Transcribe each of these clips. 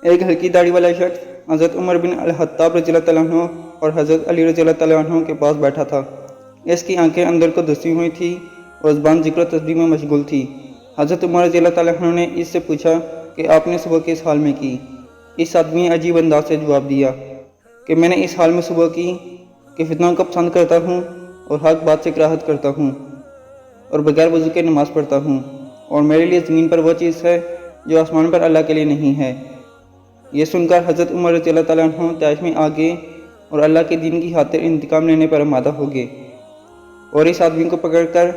एक हल्की दाढ़ी वाला शख्स हज़रत उमर बिन अल-खत्ताब रज़ियल्लाहु ताला अन्हु और हज़रत अली रज़ियल्लाहु ताला अन्हु के पास बैठा था। इसकी आंखें अंदर को धंसी हुई थी और ज़बान ज़िक्र तस्बीह में मशगूल थी। हज़रत उमर रज़ियल्लाहु ताला अन्हु ने इससे पूछा कि आपने सुबह किस हाल में की। इस आदमी ने अजीब अंदाज से जवाब दिया कि मैंने इस हाल में सुबह की कि फितनों को पसंद करता हूँ और हक बात से कराहत करता हूँ और बगैर वज़ू के नमाज़ पढ़ता हूँ, और मेरे लिए ज़मीन पर वो चीज़ है जो आसमान पर अल्लाह के लिए नहीं है। ये सुनकर हज़रत उमर रज़ियल्लाहु ताला अन्हु तैश में आ गए और अल्लाह के दीन की खातिर इंतकाम लेने पर आमादा हो गए और इस आदमी को पकड़कर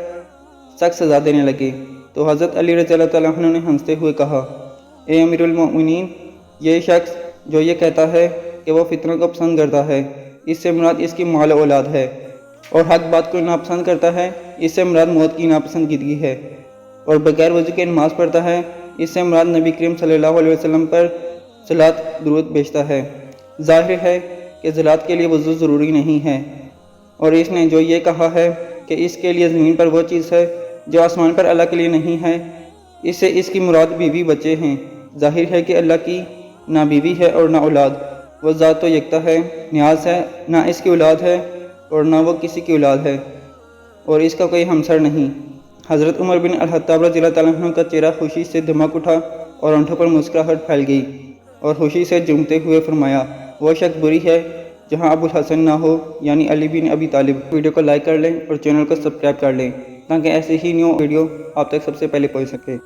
सख्त सज़ा देने लगे। तो हज़रत अली रज़ियल्लाहु ताला अन्हु ने हंसते हुए कहा, ए अमीरुल मोमिनीन, ये शख्स जो ये कहता है कि वो फितनों को पसंद करता है, इससे मुराद इसकी माल औलाद है, और हक बात को नापसंद करता है, इससे मुराद मौत की नापसंदगी है, और बगैर वज़ू के नमाज़ पढ़ता है, इससे मुराद नबी करीम सल्लल्लाहु अलैहि वसल्लम पर सलात दुरूद भेजता है। ज़ाहिर है कि ज़लात के लिए वज़ू ज़रूरी नहीं है, और इसने जो ये कहा है कि इसके लिए ज़मीन पर वो चीज़ है जो आसमान पर अल्लाह के लिए नहीं है, इससे इसकी मुराद बीवी बच्चे हैं। ज़ाहिर है कि अल्लाह की ना बीवी है और ना औलाद, वो ज़ात तो यकता है, न्याज़ है, ना इसकी औलाद है और ना वो किसी की औलाद है, और इसका कोई हमसर नहीं। हज़रत उमर बिन अल-खत्ताब रज़ियल्लाहु ताला अन्हु का चेहरा खुशी से दमक उठा और होंठों पर मुस्कुराहट फैल गई और खुशी से झूमते हुए फरमाया, वो शख्स बुरी है जहाँ अबुल हसन ना हो, यानी अली बिन अबी तालिब। वीडियो को लाइक कर लें और चैनल को सब्सक्राइब कर लें ताकि ऐसे ही न्यू वीडियो आप तक सबसे पहले पहुँच सके।